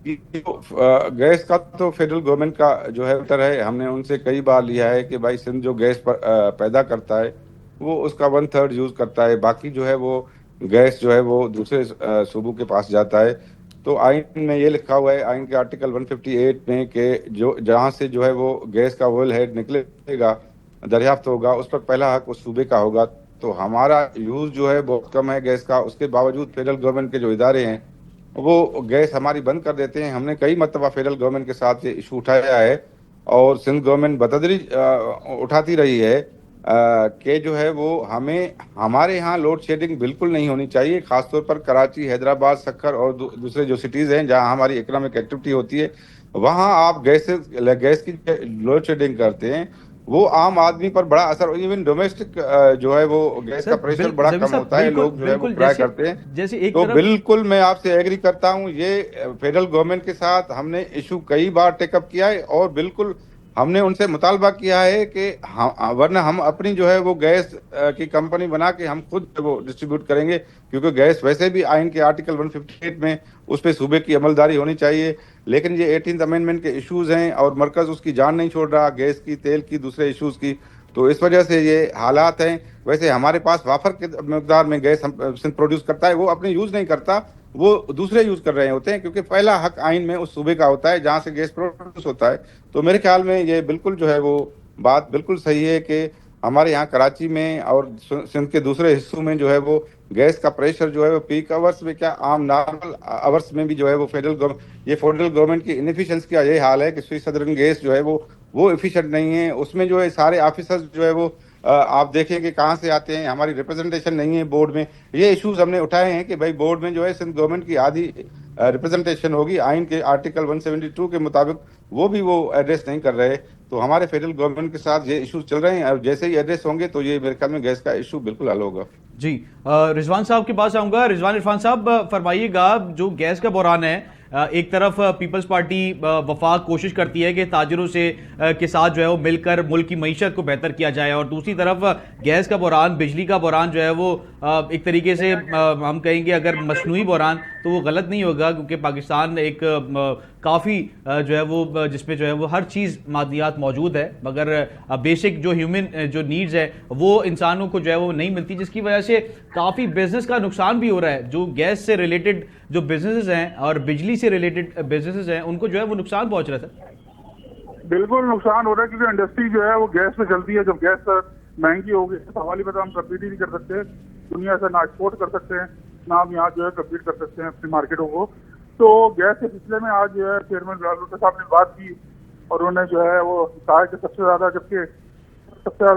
गैस का तो फेडरल गवर्नमेंट का जो है उत्तर है, हमने उनसे कई बार लिया है कि भाई सिंध जो गैस पैदा करता है वो उसका 1/3 यूज करता है, बाकी जो है वो गैस जो है वो दूसरे सूबों के पास जाता है। तो आइन में ये लिखा हुआ है, आइन के आर्टिकल 158 में, कि जो जहाँ से जो है वो गैस का वेल हेड निकलेगा, दरियाफ्त होगा, उस पर पहला हक उस सूबे का होगा। तो हमारा यूज जो है बहुत कम है गैस का, उसके बावजूद फेडरल गवर्नमेंट के जो इदारे हैं वो गैस हमारी बंद कर देते हैं। हमने कई मरतबा फेडरल गवर्नमेंट के साथ ये इशू उठाया है, और सिंध गवर्नमेंट बतदरीज उठाती रही है कि जो है वो हमें, हमारे यहाँ लोड शेडिंग बिल्कुल नहीं होनी चाहिए, खासतौर पर कराची, हैदराबाद, सक्खर और दूसरे जो सिटीज़ हैं जहाँ हमारी इकोनॉमिक एक्टिविटी होती है, वहाँ आप गैस की लोड शेडिंग करते हैं, वो आम आदमी पर बड़ा असर, इवन डोमेस्टिक जो है वो गैस का प्रेशर बड़ा कम होता है, लोग जो है वो ट्राई करते हैं। तो बिल्कुल मैं आपसे एग्री करता हूँ, ये फेडरल गवर्नमेंट के साथ हमने इशू कई बार टेकअप किया है, और बिल्कुल हमने उनसे मुतालबा किया है कि वरना हम अपनी जो है वो गैस की कंपनी बना के हम खुद वो डिस्ट्रीब्यूट करेंगे, क्योंकि गैस वैसे भी आइन के आर्टिकल 158 में उस पर सूबे की अमलदारी होनी चाहिए। लेकिन ये 18th अमेंडमेंट के इश्यूज हैं, और मरकज़ उसकी जान नहीं छोड़ रहा, गैस की, तेल की, दूसरे इश्यूज की, तो इस वजह से ये हालात हैं। वैसे हमारे पास वाफर के मकदार में गैस सिंध प्रोड्यूस करता है, वो अपने यूज़ नहीं करता, वो दूसरे यूज़ कर रहे होते हैं, क्योंकि पहला हक आइन में उस सूबे का होता है जहाँ से गैस प्रोड्यूस होता है। तो मेरे ख्याल में ये बिल्कुल जो है वो बात बिल्कुल सही है कि हमारे यहाँ कराची में और सिंध के दूसरे हिस्सों में जो है वो गैस का प्रेशर जो है वो पीक आवर्स में, क्या आम नॉर्मल आवर्स में भी जो है वो फेडरल गवर्नमेंट की इनएफिशिएंसी का ये हाल है कि स्विस सदर्न गैस जो है वो एफिशिएंट नहीं है। उसमें जो है सारे ऑफिसर्स जो है वो आप देखें कि कहाँ से आते हैं, हमारी रिप्रेजेंटेशन नहीं है बोर्ड में। ये इश्यूज हमने उठाए हैं कि भाई बोर्ड में जो है सिंध गवर्नमेंट की आधी रिप्रेजेंटेशन होगी, आइन के आर्टिकल 172 के मुताबिक वो भी वो एड्रेस नहीं कर रहे। तो हमारे फेडरल गवर्नमेंट के साथ ये इश्यूज चल रहे हैं, और जैसे ही एड्रेस होंगे तो ये मेरे ख्याल में गैस का इशू बिल्कुल हल होगा। जी, रिजवान साहब के पास आऊँगा। रिजवान इरफान साहब, फरमाइएगा, जो गैस का बहरान है, एक तरफ पीपल्स पार्टी वफाक कोशिश करती है कि ताजरों से के साथ जो है वो मिलकर मुल्क की मईशत को बेहतर किया जाए, और दूसरी तरफ गैस का बहरान, बिजली का बहरान जो है वो एक तरीके से हम कहेंगे अगर मसनूई बहरान तो वो गलत नहीं होगा, क्योंकि पाकिस्तान एक काफ़ी जो है वो जिसमें जो है वो हर चीज़ मादियात मौजूद है, मगर बेसिक जो ह्यूमन जो नीड्स है वो इंसानों को जो है वो नहीं मिलती, जिसकी वजह से काफ़ी बिजनेस का नुकसान भी हो रहा है। जो गैस से रिलेटेड जो बिजनेसेस हैं और बिजली से रिलेटेड बिजनेसेस हैं, उनको जो है वो नुकसान पहुंच रहा था। बिल्कुल नुकसान हो रहा है, क्योंकि इंडस्ट्री जो है वो गैस पे चलती है। जब गैस महंगी हो गई तो हवाले पर हम कम्पीट ही नहीं कर सकते, दुनिया से ना एक्सपोर्ट कर सकते हैं, ना हम यहाँ जो है कम्पीट कर सकते हैं अपनी मार्केटों को। तो गैस के सिलसिले में आज जो है चेयरमैन बिलावल भुट्टो साहब ने बात की, और उन्होंने जो है वो कहा कि सबसे ज़्यादा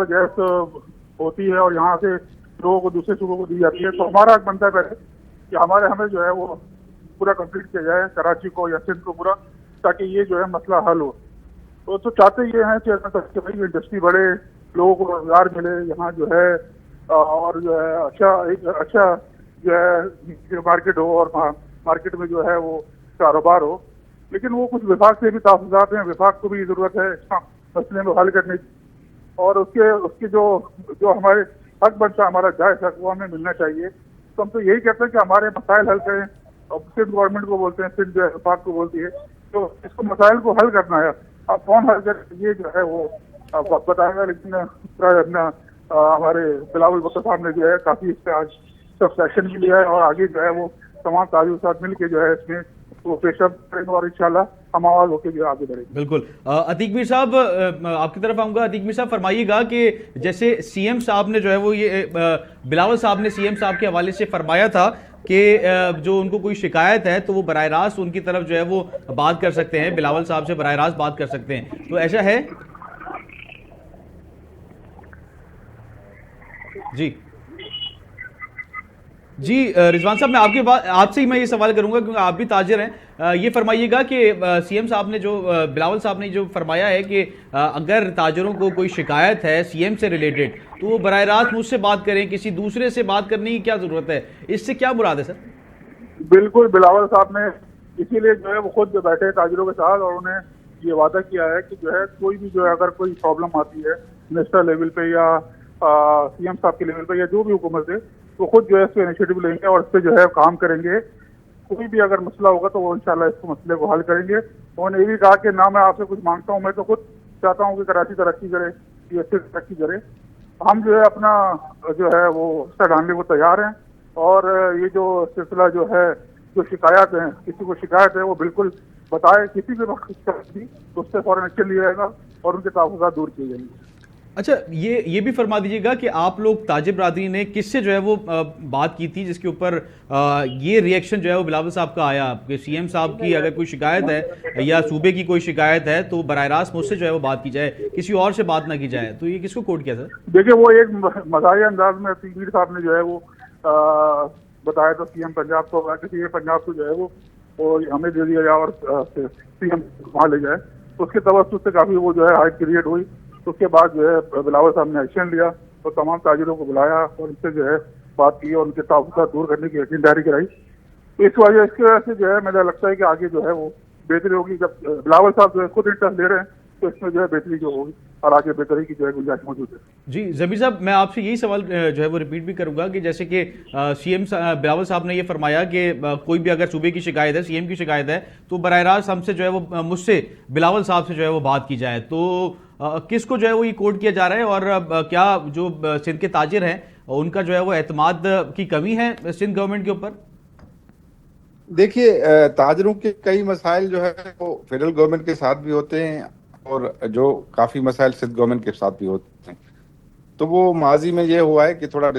गैस होती है और यहाँ से लोगों को दूसरे सूबों को दी जाती है। तो हमारा हक बनता है पहले कि हमें जो है वो पूरा कंप्लीट किया जाए, कराची को या सिंध को पूरा, ताकि ये जो है मसला हल हो। तो चाहते ये हैं चेयरमैन साहब कि भाई इंडस्ट्री बढ़े, लोगों को रोजगार मिले यहाँ जो है, और जो है अच्छा जो है मार्केट हो, और मार्केट में जो है वो कारोबार हो। लेकिन वो कुछ विभाग से भी ताफुजात हैं, विभाग को भी ज़रूरत है इस मसले को हल करने की, और उसके जो हमारे हक बनता है, हमारा जायज़ हक, वो हमें मिलना चाहिए। तो हम तो यही कहते हैं कि हमारे मसाइल हल करें, और सिंध गवर्नमेंट को बोलते हैं, सिंध जो है विभाग को बोलती है, तो इसको मसाइल को हल करना है। अब कौन हल करे ये जो है वो बताएगा, लेकिन अपना हमारे बिलावल भुट्टो साहब ने जो है काफ़ी इस पर आज सब सेशन भी लिया है, और आगे जो है वो तमाम ताजों के साथ मिल के जो है इसमें वो पेशअप करेंगे और इंशाल्लाह हम आवाज होके जो आगे बढ़ेंगे। बिल्कुल। अतीक मीर साहब, आपकी तरफ आऊंगा। अतीक मीर साहब, फरमाइएगा कि जैसे सीएम साहब ने जो है वो ये बिलावल साहब ने सीएम साहब के हवाले से फरमाया था कि जो उनको कोई शिकायत है तो वो बराह रास्त उनकी तरफ जो है वो बात कर सकते हैं, बिलावल साहब से बराह रास्त बात कर सकते हैं, तो ऐसा है? जी रिजवान साहब, मैं आपके बात आपसे ही मैं ये सवाल करूंगा क्योंकि आप भी ताजिर हैं। ये फरमाइएगा कि सीएम साहब ने जो बिलावल साहब ने जो फरमाया है कि अगर ताजरों को कोई शिकायत है सीएम से रिलेटेड तो वो बराह रास्त मुझसे बात करें, किसी दूसरे से बात करने की क्या ज़रूरत है, इससे क्या मुराद है सर? बिल्कुल, बिलावल साहब ने इसीलिए जो है वो खुद बैठे ताजरों के साथ और उन्हें ये वादा किया है कि जो है कोई भी जो है अगर कोई प्रॉब्लम आती है मिनिस्टर लेवल पे या सीएम साहब के लेवल पे या जो भी हुकूमत है, वो खुद जो है इस पर इनिशिएटिव लेंगे और इस पर जो है काम करेंगे। कोई भी अगर मसला होगा तो वो इंशाल्लाह इस मसले को हल करेंगे। उन्होंने ये भी कहा कि ना मैं आपसे कुछ मांगता हूँ, मैं तो खुद चाहता हूँ कि कराची तरक्की करे, PSC तरक्की करे। हम जो है अपना जो है वो हिस्सा डालने को तैयार हैं और ये जो सिलसिला जो है जो शिकायत है, किसी को शिकायत है वो बिल्कुल बताए, किसी भी वक्त शिकायत तो उससे फौरन एक्शन लिया जाएगा और उनके तहफ़्फ़ुज़ात दूर किए जाएंगे। अच्छा, ये भी फरमा दीजिएगा कि आप लोग ताजिर बरादरी ने किससे जो है वो बात की थी जिसके ऊपर ये रिएक्शन जो है वो बिलावल साहब का आया कि सीएम साहब की अगर कोई शिकायत है या सूबे की कोई शिकायत है तो बराह रास्त मुझसे जो है वो बात की जाए, किसी और से बात ना की जाए, तो ये किसको कोट किया सर? देखिए, वो एक मज़ाहिया अंदाज में अतीक मीर साहब ने जो है वो बताया था सीएम पंजाब को, किसी पंजाब को जो है वो हमें दे दिया जाए और सीएम वहाँ ले जाए, तो उसके तवज्जुह से काफ़ी वो जो है हाइप क्रिएट हुई। तो उसके बाद जो है बिलावल साहब ने एक्शन लिया और तमाम ताजिरों को बुलाया और उनसे जो है बात की और उनके तहफ़्फ़ुज़ात दूर करने की यकीन दारी कराई। तो इसकी वजह से जो है मुझे लगता है कि आगे जो है वो बेहतरी होगी। जब बिलावल साहब जो है खुद इंटरेस्ट ले रहे हैं तो इसमें जो है बेहतरी जो होगी और आगे बेहतरी की जो है गुंजाइश मौजूद है। जी ज़मीर साहब, मैं आपसे यही सवाल जो है वो रिपीट भी करूंगा कि जैसे कि सीएम बिलावल साहब ने ये फरमाया कि कोई भी अगर सूबे की शिकायत है, सीएम की शिकायत है तो बराह रास्त हमसे जो है वो मुझसे बिलावल साहब से जो है वो बात की जाए, तो किसको जो है वो ये कोट किया जा रहा है और क्या जो सिंध के ताजिर हैं उनका जो है वो एतमाद की कमी है सिंध गवर्नमेंट के ऊपर? देखिए, ताजरों के कई मसाइल जो है वो फेडरल गवर्नमेंट के साथ भी होते हैं और जो काफ़ी मसाइल सिंध गवर्नमेंट के साथ भी होते हैं। तो वो माजी में ये हुआ है कि थोड़ा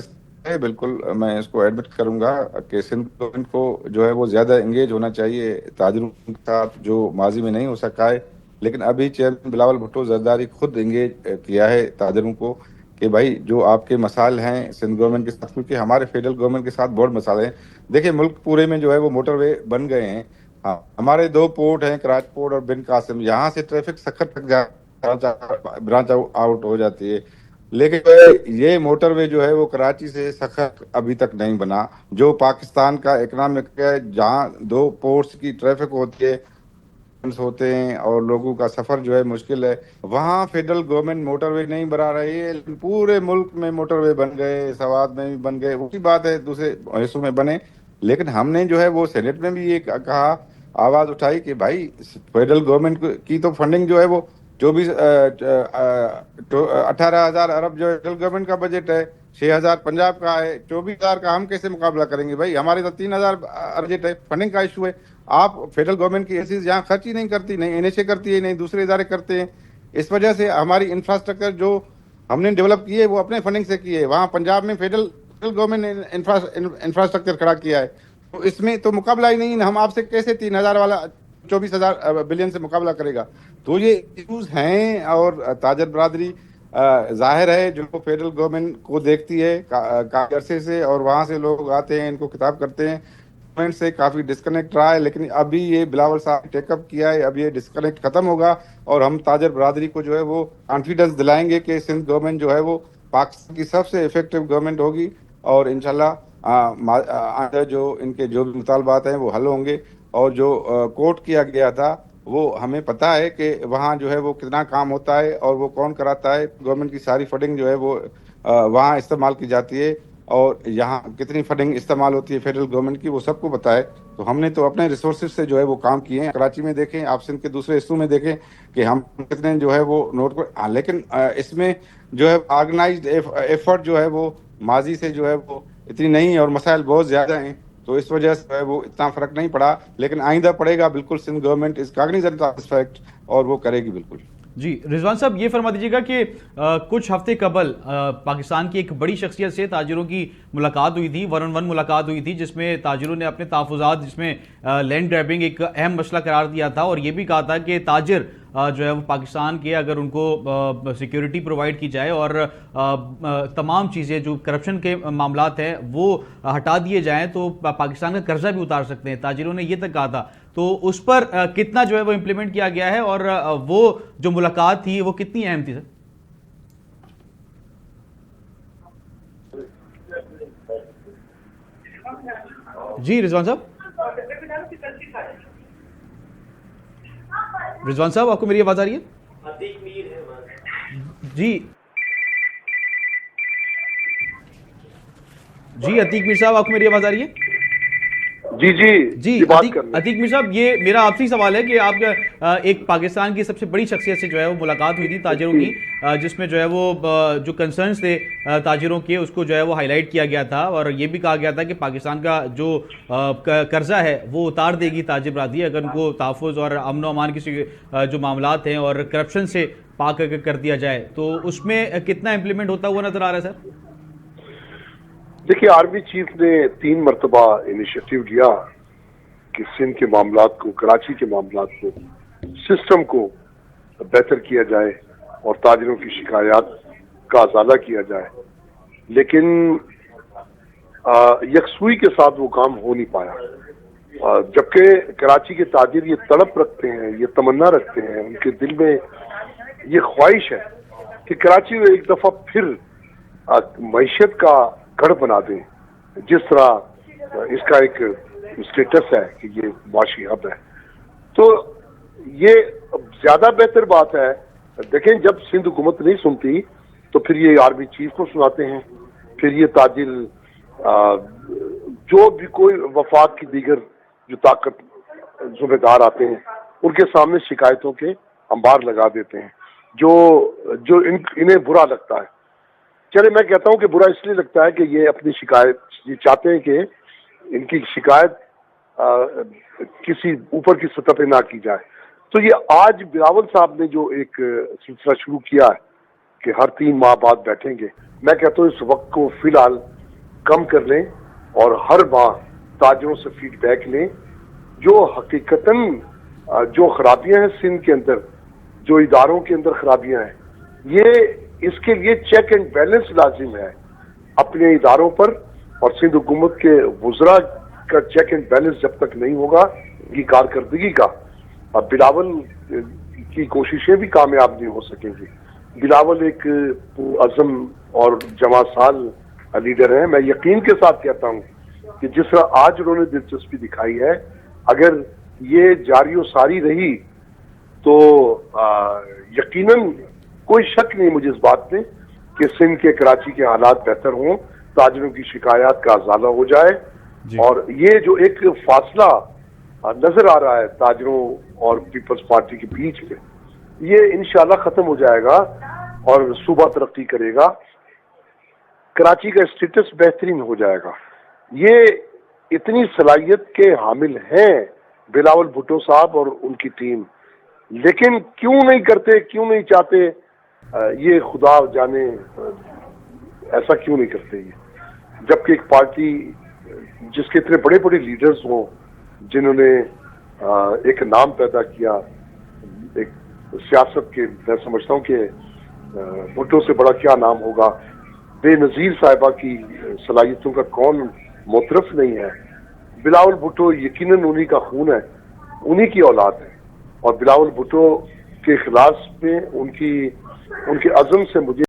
है, बिल्कुल मैं इसको एडमिट करूंगा कि सिंध गवर्नमेंट को जो है वो ज़्यादा एंगेज होना चाहिए ताजरों के साथ, जो माजी में नहीं हो सका है। लेकिन अभी चेयरमैन बिलावल भुट्टो जरदारी खुद एंगेज किया है ताजरों को कि भाई जो आपके मसाइल हैं सिंध गवर्नमेंट के साथ, क्योंकि हमारे फेडरल गवर्नमेंट के साथ बहुत मसाले हैं। देखिए, मुल्क पूरे में जो है वो मोटरवे बन गए हैं। हाँ, हमारे 2 पोर्ट हैं, कराची पोर्ट और बिन कासिम, यहाँ से ट्रैफिक सखत तक ब्रांच आउट हो जाती है। लेकिन ये मोटरवे जो है वो कराची से सखत अभी तक नहीं बना, जो पाकिस्तान का इकनॉमिक है, जहाँ 2 पोर्ट्स की ट्रैफिक होती है होते हैं और लोगों का सफर जो है मुश्किल है, वहाँ फेडरल गवर्नमेंट मोटरवे नहीं बना रही है। लेकिन पूरे मुल्क में मोटरवे बन गए, सवात में भी बन गए, उसी बात है दूसरे हिस्सों में बने। लेकिन हमने जो है वो सेनेट में भी ये कहा, आवाज उठाई कि भाई फेडरल गवर्नमेंट की तो फंडिंग जो है वो 18,000 अरब जो फेडरल गवर्नमेंट का बजट है, 6,000 पंजाब का है, 24,000 का हम कैसे मुकाबला करेंगे? भाई हमारे तो 3,000 बजट है, फंडिंग का इशू है। आप फेडरल गवर्नमेंट की एजेंसीज यहाँ खर्च ही नहीं करती, नहीं NHA करती है, नहीं दूसरे इदारे करते हैं। इस वजह से हमारी इंफ्रास्ट्रक्चर जो हमने डेवलप की है वो अपने फंडिंग से की है। वहाँ पंजाब में फेडरल गवर्नमेंट ने इंफ्रास्ट्रक्चर खड़ा किया है, तो इसमें तो मुकाबला ही नहीं है। हम आपसे कैसे 3,000 वाला 24,000 बिलियन से मुकाबला करेगा? तो ये इशूज हैं और ताजर बरादरी जाहिर है जो फेडरल गवर्नमेंट को देखती है काफी अरसे से, और वहाँ से लोग आते हैं, इनको खिताब करते हैं, गवर्नमेंट से काफी डिस्कनेक्ट रहा है। लेकिन अभी ये बिलावल साहब टेकअप किया है, अब ये डिस्कनेक्ट खत्म होगा और हम ताजर बरादरी को जो है वो कॉन्फिडेंस दिलाएंगे कि सिंध गवर्नमेंट जो है वो पाकिस्तान की सबसे इफेक्टिव गवर्नमेंट होगी और इंशाल्लाह जो इनके जो भी मुतालबात हैं वो हल होंगे। और जो कोर्ट किया गया था वो हमें पता है कि वहाँ जो है वो कितना काम होता है और वो कौन कराता है। गवर्नमेंट की सारी फंडिंग जो है वो वहाँ इस्तेमाल की जाती है और यहाँ कितनी फंडिंग इस्तेमाल होती है फेडरल गवर्नमेंट की, वो सबको पता है। तो हमने तो अपने रिसोर्सेज से जो है वो काम किए हैं। कराची में देखें, आप सिंध के दूसरे हिस्सों में देखें कि हम कितने जो है वो नोट कर, लेकिन इसमें जो है ऑर्गेनाइज्ड एफर्ट जो है वो माजी से जो है वो इतनी नहीं है और मसाइल बहुत ज़्यादा हैं। تو اس وجہ سے وہ اتنا فرق نہیں پڑا، لیکن آئندہ پڑے گا بالکل. Sindh government is cognizant of this fact اور وہ کرے گی بالکل. جی رضوان صاحب یہ فرما دیجیے گا کہ کچھ ہفتے قبل پاکستان کی ایک بڑی شخصیت سے تاجروں کی ملاقات ہوئی تھی، 1-on-1 ملاقات ہوئی تھی، جس میں تاجروں نے اپنے تحفظات، جس میں لینڈ گریبنگ ایک اہم مسئلہ قرار دیا تھا، اور یہ بھی کہا تھا کہ تاجر جو ہے وہ پاکستان کے اگر ان کو سیکیورٹی پرووائڈ کی جائے اور تمام چیزیں جو کرپشن کے معاملات ہیں وہ ہٹا دیے جائیں تو پاکستان کا قرضہ بھی اتار سکتے ہیں. تاجروں نے یہ تک کہا تھا. تو اس پر کتنا جو ہے وہ امپلیمنٹ کیا گیا ہے اور وہ جو ملاقات تھی وہ کتنی اہم تھی سر؟ جی رضوان صاحب، رضوان صاحب آپ کو میری آواز آ رہی ہے؟ جی جی عتیق میر صاحب آپ کو میری آواز آ رہی ہے؟ جی عتیق میر صاحب یہ میرا آپ سے سوال ہے کہ آپ ایک پاکستان کی سب سے بڑی شخصیت سے جو ہے وہ ملاقات ہوئی تھی تاجروں کی، جس میں جو ہے وہ جو کنسرنز تھے تاجروں کے اس کو جو ہے وہ ہائی لائٹ کیا گیا تھا، اور یہ بھی کہا گیا تھا کہ پاکستان کا جو قرضہ ہے وہ اتار دے گی تاجر برادری اگر ان کو تحفظ اور امن و امان کی جو معاملات ہیں اور کرپشن سے پاک کر دیا جائے. تو اس میں کتنا امپلیمنٹ ہوتا ہوا نظر آ رہا ہے سر؟ دیکھیے آرمی چیف نے 3 مرتبہ انیشیٹو لیا کہ سندھ کے معاملات کو، کراچی کے معاملات کو، سسٹم کو بہتر کیا جائے اور تاجروں کی شکایات کا ازالہ کیا جائے، لیکن یکسوئی کے ساتھ وہ کام ہو نہیں پایا. جبکہ کراچی کے تاجر یہ تڑپ رکھتے ہیں، یہ تمنا رکھتے ہیں، ان کے دل میں یہ خواہش ہے کہ کراچی میں ایک دفعہ پھر معیشت کا گڑھ بنا دیں، جس طرح اس کا ایک اسٹیٹس ہے کہ یہ معاشی ہب ہے. تو یہ زیادہ بہتر بات ہے. دیکھیں جب سندھ حکومت نہیں سنتی تو پھر یہ آرمی چیف کو سناتے ہیں، پھر یہ تاجر جو بھی کوئی وفاق کی دیگر جو طاقت ذمہ دار آتے ہیں ان کے سامنے شکایتوں کے انبار لگا دیتے ہیں جو انہیں برا لگتا ہے. چلے میں کہتا ہوں کہ برا اس لیے لگتا ہے کہ یہ اپنی شکایت یہ چاہتے ہیں کہ ان کی شکایت کسی اوپر کی سطح پہ نہ کی جائے. تو یہ آج بلاول صاحب نے جو ایک سلسلہ شروع کیا ہے کہ ہر 3 ماہ بعد بیٹھیں گے، میں کہتا ہوں اس وقت کو فی الحال کم کر لیں اور ہر ماہ تاجروں سے فیڈ بیک لیں. جو حقیقتاً جو خرابیاں ہیں سندھ کے اندر، جو اداروں کے اندر خرابیاں ہیں، یہ اس کے لیے چیک اینڈ بیلنس لازم ہے اپنے اداروں پر، اور سندھ حکومت کے وزراء کا چیک اینڈ بیلنس جب تک نہیں ہوگا ان کی کارکردگی کا، بلاول کی کوششیں بھی کامیاب نہیں ہو سکیں گی. بلاول ایک عزم اور جمع سال لیڈر ہیں. میں یقین کے ساتھ کہتا ہوں کہ جس طرح آج انہوں نے دلچسپی دکھائی ہے، اگر یہ جاری و ساری رہی تو یقیناً کوئی شک نہیں مجھے اس بات میں کہ سندھ کے کراچی کے حالات بہتر ہوں، تاجروں کی شکایات کا ازالہ ہو جائے. اور یہ جو ایک فاصلہ نظر آ رہا ہے تاجروں اور پیپلز پارٹی کے بیچ میں، یہ انشاءاللہ ختم ہو جائے گا اور صوبہ ترقی کرے گا، کراچی کا اسٹیٹس بہترین ہو جائے گا. یہ اتنی صلاحیت کے حامل ہیں بلاول بھٹو صاحب اور ان کی ٹیم، لیکن کیوں نہیں کرتے، کیوں نہیں چاہتے، یہ خدا جانے ایسا کیوں نہیں کرتے. یہ جبکہ ایک پارٹی جس کے اتنے بڑے بڑے لیڈرز ہوں، جنہوں نے ایک نام پیدا کیا ایک سیاست کے، میں سمجھتا ہوں کہ بھٹو سے بڑا کیا نام ہوگا. بے نظیر صاحبہ کی صلاحیتوں کا کون معترف نہیں ہے. بلاول بھٹو یقیناً انہی کا خون ہے، انہی کی اولاد ہے، اور بلاول بھٹو کے اخلاص میں ان کے عزم سے مجھے